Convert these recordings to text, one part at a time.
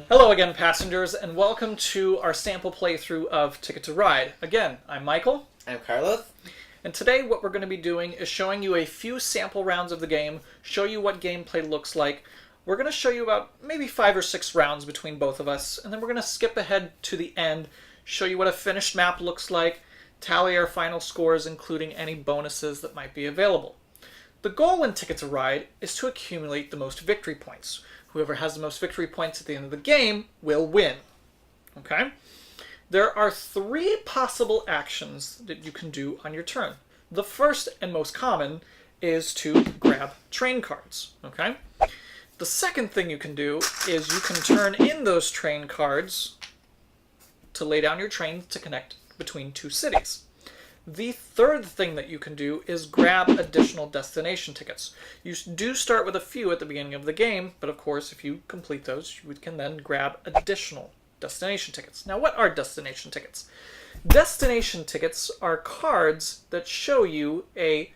Hello again, passengers, and welcome to our sample playthrough of Ticket to Ride. Again, I'm Michael. I'm Carlos. And today what we're going to be doing is showing you a few sample rounds of the game, show you what gameplay looks like. We're going to show you about maybe 5 or 6 rounds between both of us, and then we're going to skip ahead to the end, show you what a finished map looks like, tally our final scores, including any bonuses that might be available. The goal in Ticket to Ride is to accumulate the most victory points. Whoever has the most victory points at the end of the game will win. Okay? There are 3 possible actions that you can do on your turn. The first and most common is to grab train cards. Okay? The second thing you can do is you can turn in those train cards to lay down your train to connect between 2 cities. The third thing that you can do is grab additional destination tickets. You do start with a few at the beginning of the game, but of course if you complete those, you can then grab additional destination tickets. Now, what are destination tickets? Destination tickets are cards that show you a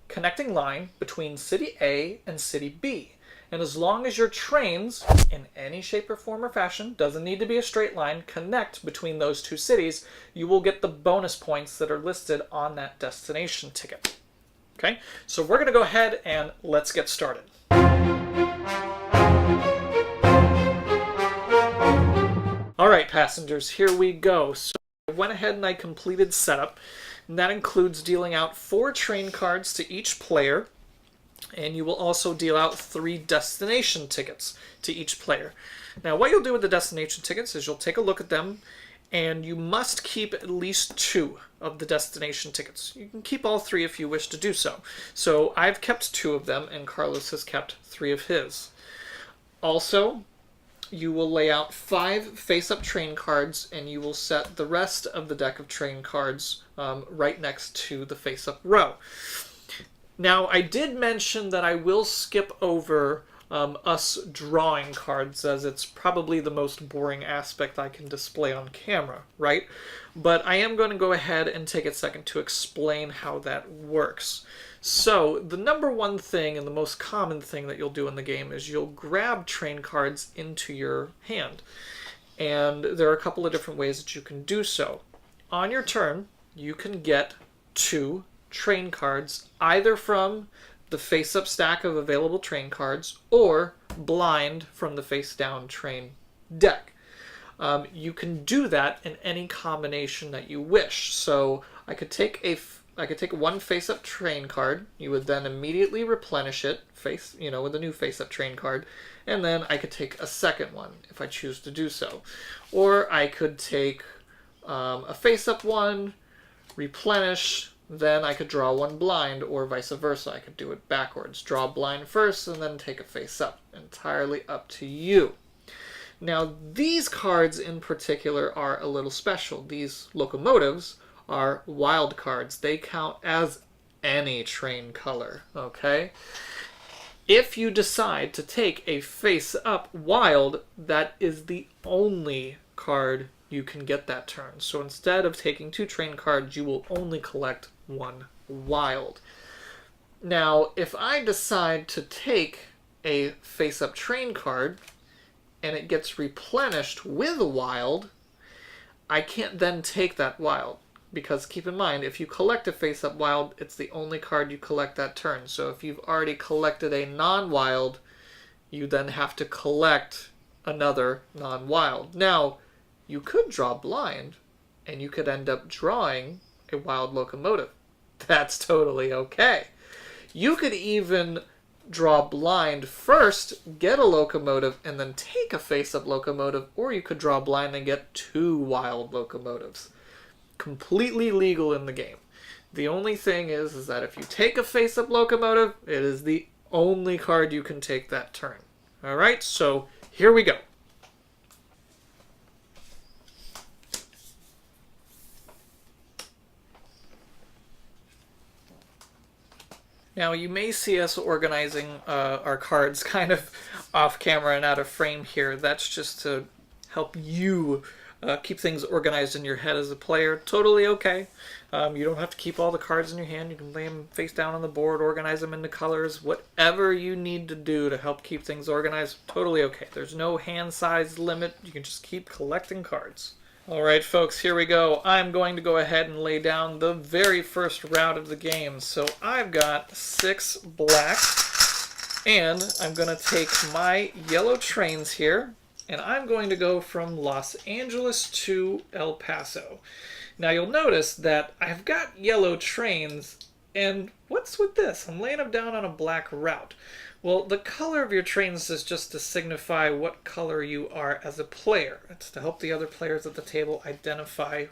connecting line between City A and City B. And as long as your trains, in any shape or form or fashion, doesn't need to be a straight line, connect between those 2 cities, you will get the bonus points that are listed on that destination ticket. Okay, so we're going to go ahead and let's get started. All right, passengers, here we go. So I went ahead and I completed setup, and that includes dealing out 4 train cards to each player. And you will also deal out 3 destination tickets to each player. Now, what you'll do with the destination tickets is you'll take a look at them, and you must keep at least 2 of the destination tickets. You can keep all 3 if you wish to do so. So I've kept 2 of them, and Carlos has kept 3 of his. Also, you will lay out 5 face-up train cards, and you will set the rest of the deck of train cards right next to the face-up row. Now, I did mention that I will skip over us drawing cards, as it's probably the most boring aspect I can display on camera, right? But I am going to go ahead and take a second to explain how that works. So, the number one thing and the most common thing that you'll do in the game is you'll grab train cards into your hand. And there are a couple of different ways that you can do so. On your turn, you can get 2 train cards either from the face-up stack of available train cards or blind from the face-down train deck. You can do that in any combination that you wish. So I could take 1 face-up train card. You would then immediately replenish it with a new face-up train card, and then I could take a second one if I choose to do so. Or I could take a face-up one, replenish. Then I could draw 1 blind, or vice versa. I could do it backwards. Draw blind first, and then take a face-up. Entirely up to you. Now, these cards in particular are a little special. These locomotives are wild cards. They count as any train color, okay? If you decide to take a face-up wild, that is the only card you can get that turn. So instead of taking 2 train cards, you will only collect 1 wild. Now, if I decide to take a face-up train card and it gets replenished with a wild, I can't then take that wild. Because keep in mind, if you collect a face-up wild, it's the only card you collect that turn. So if you've already collected a non-wild, you then have to collect another non-wild. Now, you could draw blind, and you could end up drawing a wild locomotive. That's totally okay. You could even draw blind first, get a locomotive, and then take a face-up locomotive, or you could draw blind and get 2 wild locomotives. Completely legal in the game. The only thing is that if you take a face-up locomotive, it is the only card you can take that turn. Alright, so here we go. Now, you may see us organizing our cards kind of off camera and out of frame here. That's just to help you keep things organized in your head as a player, totally okay. You don't have to keep all the cards in your hand. You can lay them face down on the board, organize them into colors, whatever you need to do to help keep things organized, totally okay. There's no hand size limit. You can just keep collecting cards. Alright folks, here we go. I'm going to go ahead and lay down the very first route of the game. So I've got 6 blacks, and I'm going to take my yellow trains here, and I'm going to go from Los Angeles to El Paso. Now you'll notice that I've got yellow trains, and what's with this? I'm laying them down on a black route. Well, the color of your trains is just to signify what color you are as a player. It's to help the other players at the table identify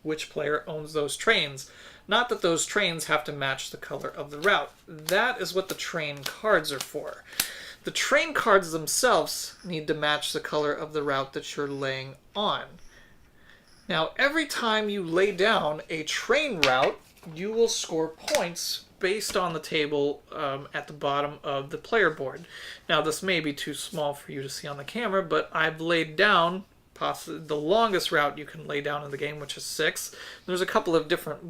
which player owns those trains. Not that those trains have to match the color of the route. That is what the train cards are for. The train cards themselves need to match the color of the route that you're laying on. Now, every time you lay down a train route, you will score points based on the table at the bottom of the player board. Now, this may be too small for you to see on the camera, but I've laid down possibly the longest route you can lay down in the game, which is 6. There's a couple of different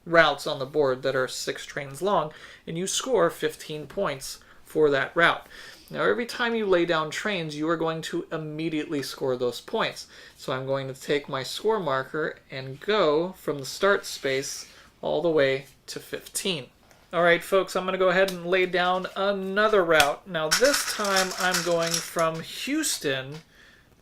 routes on the board that are 6 trains long, and you score 15 points for that route. Now, every time you lay down trains, you are going to immediately score those points. So I'm going to take my score marker and go from the start space all the way to 15. All right, folks, I'm going to go ahead and lay down another route. Now, this time I'm going from Houston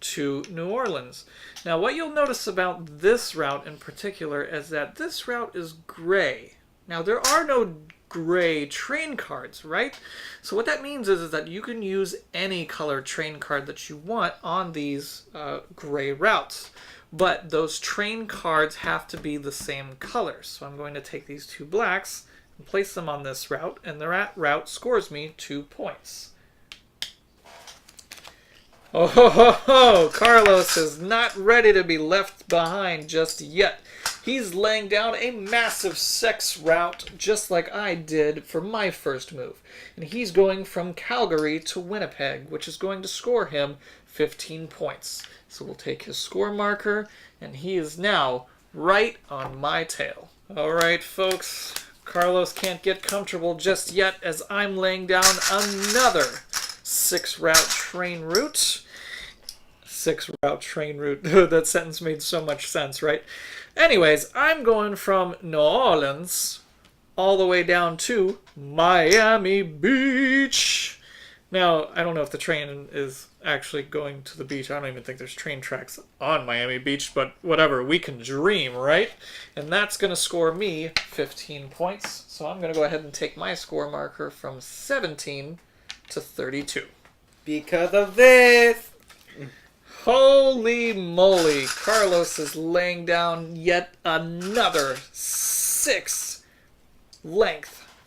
to New Orleans. Now, what you'll notice about this route in particular is that this route is gray. Now, there are no gray train cards, right? So what that means is that you can use any color train card that you want on these gray routes. But those train cards have to be the same color. So I'm going to take these 2 blacks and place them on this route, and the route scores me 2 points. Oh ho ho ho! Carlos is not ready to be left behind just yet. He's laying down a massive 6 route just like I did for my first move. And he's going from Calgary to Winnipeg, which is going to score him 15 points. So we'll take his score marker, and he is now right on my tail. All right, folks, Carlos can't get comfortable just yet as I'm laying down another 6 route train route. 6 route train route. That sentence made so much sense, right? Anyways, I'm going from New Orleans all the way down to Miami Beach. Now, I don't know if the train is actually going to the beach. I don't even think there's train tracks on Miami Beach, but whatever. We can dream, right? And that's going to score me 15 points. So I'm going to go ahead and take my score marker from 17 to 32. Because of this! Holy moly, Carlos is laying down yet another 6-length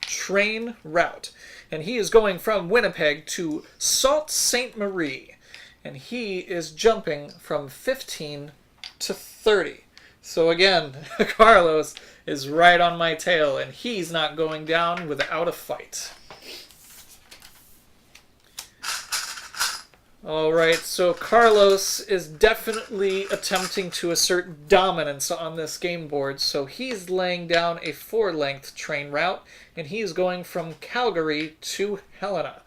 train route. And he is going from Winnipeg to Sault Ste. Marie. And he is jumping from 15 to 30. So again, Carlos is right on my tail, and he's not going down without a fight. Alright, so Carlos is definitely attempting to assert dominance on this game board, so he's laying down a 4-length train route, and he's going from Calgary to Helena.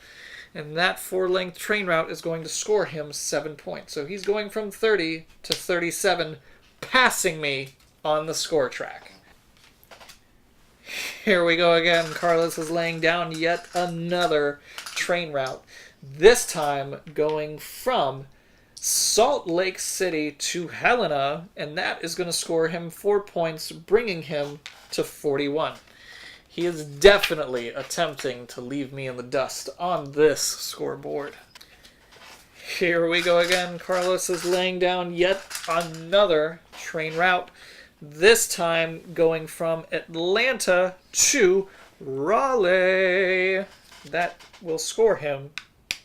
And that 4-length train route is going to score him 7 points. So he's going from 30 to 37, passing me on the score track. Here we go again. Carlos is laying down yet another train route. This time going from Salt Lake City to Helena, and that is going to score him 4 points, bringing him to 41. He is definitely attempting to leave me in the dust on this scoreboard. Here we go again. Carlos is laying down yet another train route. This time going from Atlanta to Raleigh. That will score him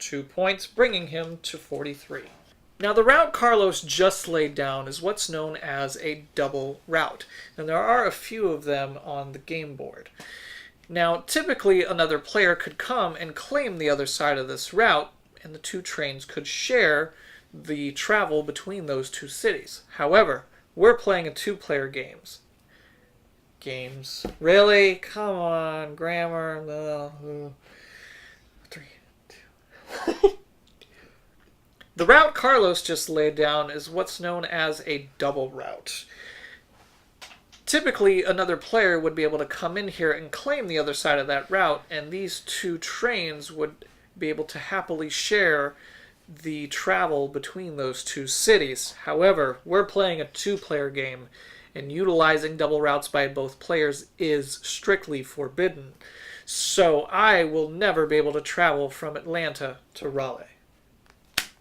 2 points, bringing him to 43. Now, the route Carlos just laid down is what's known as a double route, and there are a few of them on the game board. Now, typically, another player could come and claim the other side of this route, and the 2 trains could share the travel between those two cities. However, we're playing a two-player games. Really? Come on, grammar. No. 3, 2. The route Carlos just laid down is what's known as a double route. Typically, another player would be able to come in here and claim the other side of that route, and these two trains would be able to happily share the travel between those two cities. However, we're playing a two-player game, and utilizing double routes by both players is strictly forbidden. So I will never be able to travel from Atlanta to Raleigh.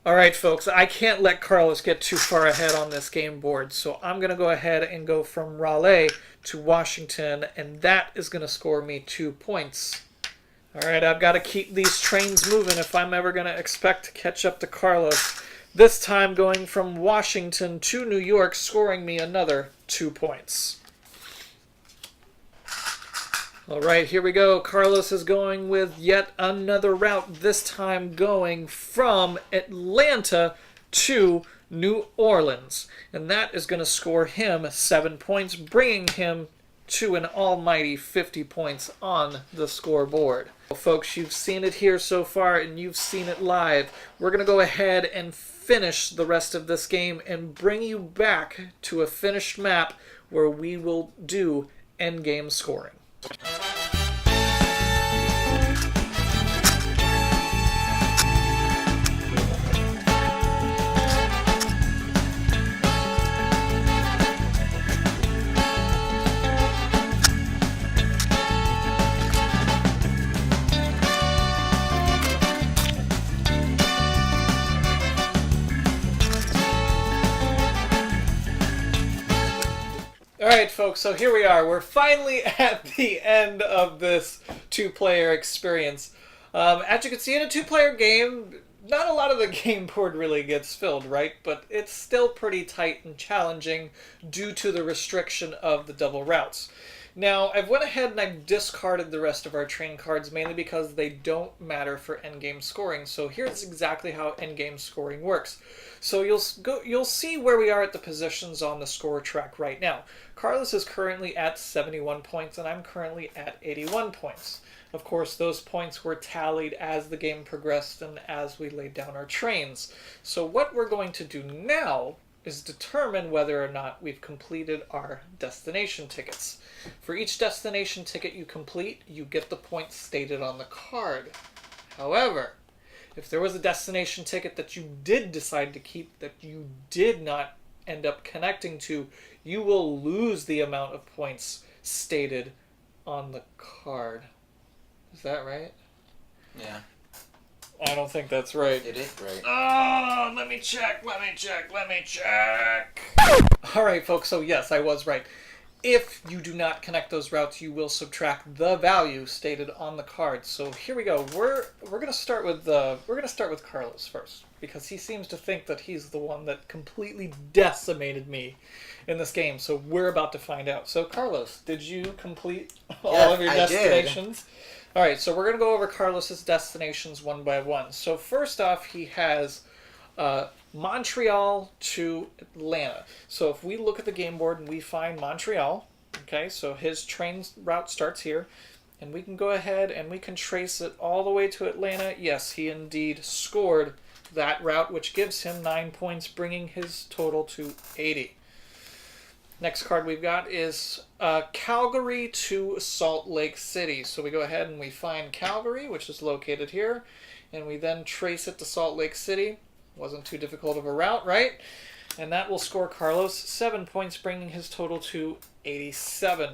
Alright folks, I can't let Carlos get too far ahead on this game board, so I'm going to go ahead and go from Raleigh to Washington, and that is going to score me 2 points. Alright, I've got to keep these trains moving if I'm ever going to expect to catch up to Carlos. This time going from Washington to New York, scoring me another 2 points. Alright, here we go. Carlos is going with yet another route, this time going from Atlanta to New Orleans. And that is going to score him 7 points, bringing him to an almighty 50 points on the scoreboard. Well, folks, you've seen it here so far, and you've seen it live. We're going to go ahead and finish the rest of this game and bring you back to a finished map where we will do endgame scoring. Alright folks, so here we are. We're finally at the end of this two-player experience. As you can see, in a two-player game, not a lot of the game board really gets filled, right? But it's still pretty tight and challenging due to the restriction of the double routes. Now, I've went ahead and I've discarded the rest of our train cards mainly because they don't matter for endgame scoring. So here's exactly how endgame scoring works. So you'll see where we are at the positions on the score track right now. Carlos is currently at 71 points and I'm currently at 81 points. Of course, those points were tallied as the game progressed and as we laid down our trains. So what we're going to do now is determine whether or not we've completed our destination tickets. For each destination ticket you complete, you get the points stated on the card. However, if there was a destination ticket that you did decide to keep that you did not end up connecting to, you will lose the amount of points stated on the card. Is that right? Yeah. I don't think that's right. It is right. Oh, let me check. Alright, folks, so yes, I was right. If you do not connect those routes, you will subtract the value stated on the card. So here we go. We're gonna start with Carlos first, because he seems to think that he's the one that completely decimated me in this game. So we're about to find out. So Carlos, did you complete all of your destinations? Did. All right, so we're going to go over Carlos's destinations one by one. So first off, he has Montreal to Atlanta. So if we look at the game board and we find Montreal, okay, so his train route starts here, and we can go ahead and we can trace it all the way to Atlanta. Yes, he indeed scored that route, which gives him 9 points, bringing his total to 80. Next card we've got is Calgary to Salt Lake City. So we go ahead and we find Calgary, which is located here, and we then trace it to Salt Lake City. Wasn't too difficult of a route, right? And that will score Carlos 7 points, bringing his total to 87.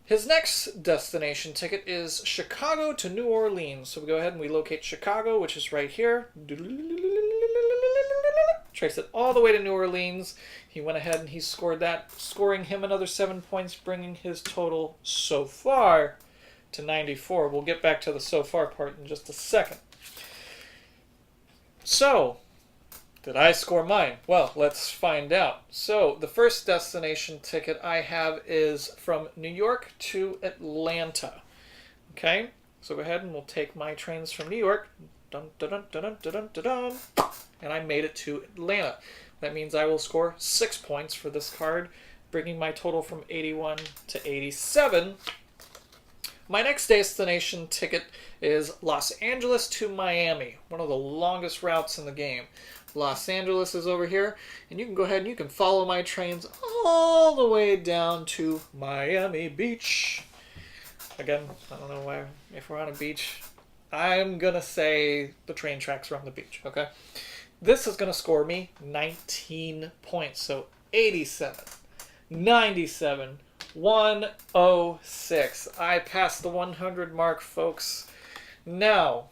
His next destination ticket is Chicago to New Orleans. So we go ahead and we locate Chicago, which is right here. Trace it all the way to New Orleans. He went ahead and he scored that, scoring him another 7 points, bringing his total so far to 94. We'll get back to the so far part in just a second. So, did I score mine? Well, let's find out. So, the first destination ticket I have is from New York to Atlanta. Okay, so go ahead and we'll take my trains from New York, Dun, dun, dun, dun, dun, dun, dun, dun. And I made it to Atlanta. That means I will score 6 points for this card, bringing my total from 81 to 87. My next destination ticket is Los Angeles to Miami, one of the longest routes in the game. Los Angeles is over here, and you can go ahead and you can follow my trains all the way down to Miami Beach. Again, I don't know why, if we're on a beach, I'm going to say the train tracks are on the beach, okay? This is going to score me 19 points, so 87, 97, 106. I passed the 100 mark, folks. Now,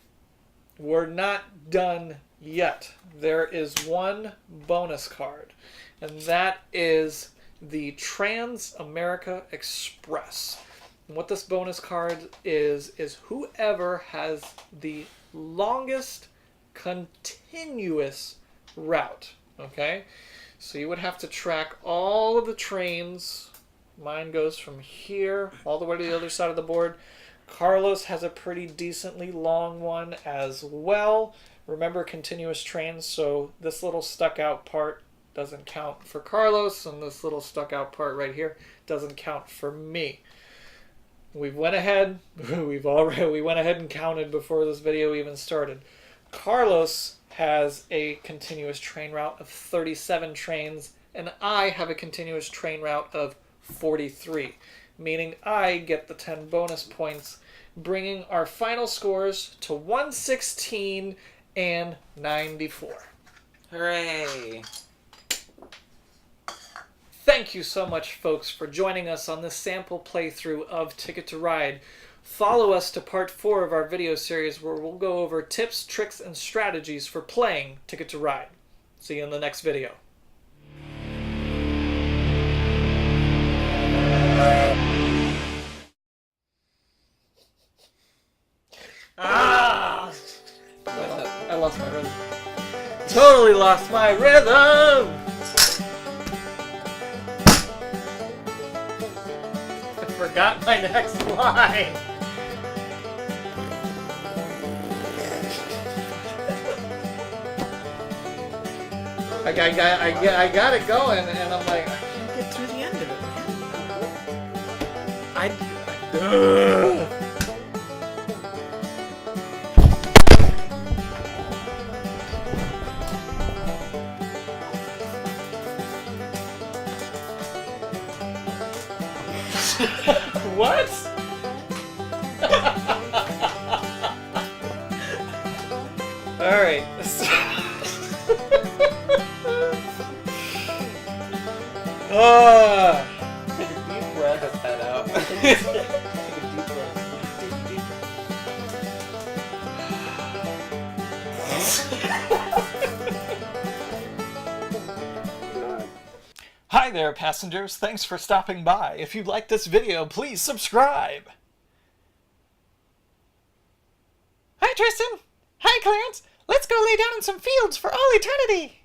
we're not done yet. There is one bonus card, and that is the Trans-America Express. And what this bonus card is whoever has the longest continuous route, okay? So you would have to track all of the trains. Mine goes from here all the way to the other side of the board. Carlos has a pretty decently long one as well. Remember, continuous trains, so this little stuck out part doesn't count for Carlos, and this little stuck out part right here doesn't count for me. We went ahead and counted before this video even started. Carlos has a continuous train route of 37 trains, and I have a continuous train route of 43, meaning I get the 10 bonus points, bringing our final scores to 116 and 94. Hooray! Thank you so much, folks, for joining us on this sample playthrough of Ticket to Ride. Follow us to part 4 of our video series where we'll go over tips, tricks, and strategies for playing Ticket to Ride. See you in the next video. Ah! I lost my rhythm. Totally lost my rhythm! I forgot my next line. I got it going, and I'm like, I can't get through the end of it, man. What? All right. Take a deep breath. Cut that out. Take a deep breath. Hi there, passengers. Thanks for stopping by. If you like this video, please subscribe. Hi, Tristan. Hi, Clarence. Let's go lay down in some fields for all eternity.